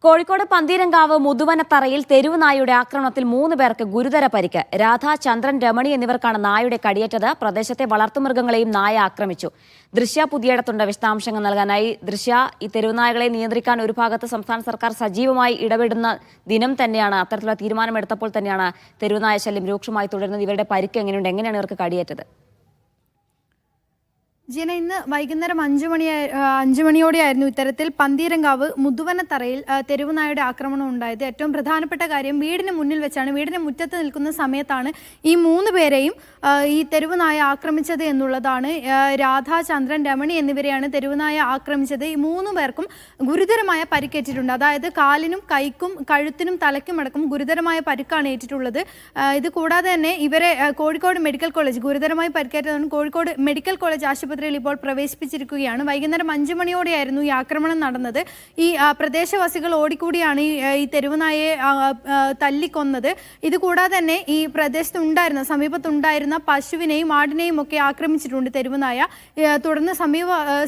കോഴിക്കോട് പന്തീരങ്കാവ് മുതുവനത്തറയിൽ തെരുവ് നായയുടെ ആക്രമണത്തിൽ 3 പേർക്ക് ഗുരുതര പരിക്ക്. രാധ, ചന്ദ്രൻ, രമണി എന്നിവർക്കാണ് നായയുടെ കടിയേറ്റത്. പ്രദേശത്തെ വളർത്തുമൃഗങ്ങളെയും നായ ആക്രമിച്ചു. ദൃശ്യ പുതിയടത്തുണ്ട് വിശദാംശങ്ങൾ നൽകാനായി. ദൃശ്യ, ഈ തെരുവുനായകളെ നിയന്ത്രിക്കാൻ ഒരു ഭാഗത്ത് സംസ്ഥാന സർക്കാർ സജീവമായി ഇടപെടുന്ന ദിനം തന്നെയാണ്, അത്തരത്തിലുള്ള തീരുമാനമെടുത്തപ്പോൾ തന്നെയാണ് തെരുവുനായ ശല്യം രൂക്ഷമായി തുടരുന്നത്. ഇവരുടെ പരിക്ക് എങ്ങനെയുണ്ട്? എങ്ങനെയാണ് ഇവർക്ക് കടിയേറ്റത്? ജിന, ഇന്ന് വൈകുന്നേരം 5 മണിയോടെയായിരുന്നു ഇത്തരത്തിൽ പന്തീരങ്കാവ് മുതുവനത്തറയിൽ തെരുവുനായയുടെ ആക്രമണം ഉണ്ടായത്. ഏറ്റവും പ്രധാനപ്പെട്ട കാര്യം, വീടിന് മുന്നിൽ വെച്ചാണ്, വീടിന് മുറ്റത്ത് നിൽക്കുന്ന സമയത്താണ് ഈ 3 പേരെയും ഈ തെരുവുനായ ആക്രമിച്ചത് എന്നുള്ളതാണ്. രാധ, ചന്ദ്രൻ, രമണി എന്നിവരെയാണ് തെരുവുനായ ആക്രമിച്ചത്. ഈ 3 പേർക്കും ഗുരുതരമായ പരിക്കേറ്റിട്ടുണ്ട്. അതായത് കാലിനും കൈക്കും കഴുത്തിനും തലയ്ക്കുമടക്കം ഗുരുതരമായ പരിക്കാണ് ഏറ്റിട്ടുള്ളത്. ഇത് കൂടാതെ തന്നെ ഇവരെ കോഴിക്കോട് മെഡിക്കൽ കോളേജ്, ഗുരുതരമായി പരിക്കേറ്റതാണ് കോഴിക്കോട് മെഡിക്കൽ കോളേജ് ആശുപത്രിയിൽ ഇപ്പോൾ പ്രവേശിപ്പിച്ചിരിക്കുകയാണ്. വൈകുന്നേരം 5 മണിയോടെയായിരുന്നു ഈ ആക്രമണം നടന്നത്. ഈ പ്രദേശവാസികൾ ഓടിക്കൂടിയാണ് ഈ തെരുവുനായയെ തല്ലിക്കൊന്നത്. ഇത് കൂടാതെ തന്നെ ഈ പ്രദേശത്തുണ്ടായിരുന്ന, സമീപത്തുണ്ടായിരുന്ന പശുവിനെയും ആടിനെയും ഒക്കെ ആക്രമിച്ചിട്ടുണ്ട് തെരുവുനായ. തുടർന്ന്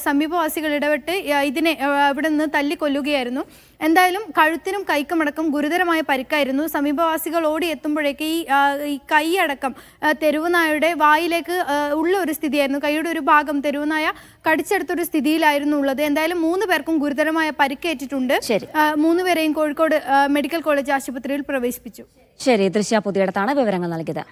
സമീപവാസികൾ ഇടപെട്ട് ഇതിനെ ഇവിടെ നിന്ന് തല്ലിക്കൊല്ലുകയായിരുന്നു. എന്തായാലും കഴുത്തിനും കൈക്കുമടക്കം ഗുരുതരമായ പരിക്കായിരുന്നു. സമീപവാസികൾ ഓടി എത്തുമ്പോഴേക്ക് ഈ കൈയടക്കം തെരുവുനായയുടെ വായിലേക്ക് ഉള്ള ഒരു സ്ഥിതിയായിരുന്നു. കൈയുടെ ഒരു ഭാഗം തെരുവുനായ കടിച്ചെടുത്തൊരു സ്ഥിതിയിലായിരുന്നു ഉള്ളത്. എന്തായാലും 3 പേർക്കും ഗുരുതരമായ പരിക്കേറ്റിട്ടുണ്ട്. 3 പേരെയും കോഴിക്കോട് മെഡിക്കൽ കോളേജ് ആശുപത്രിയിൽ പ്രവേശിപ്പിച്ചു. ശരി, ദൃശ്യ പുതിയടത്താണ് വിവരങ്ങൾ നൽകിയത്.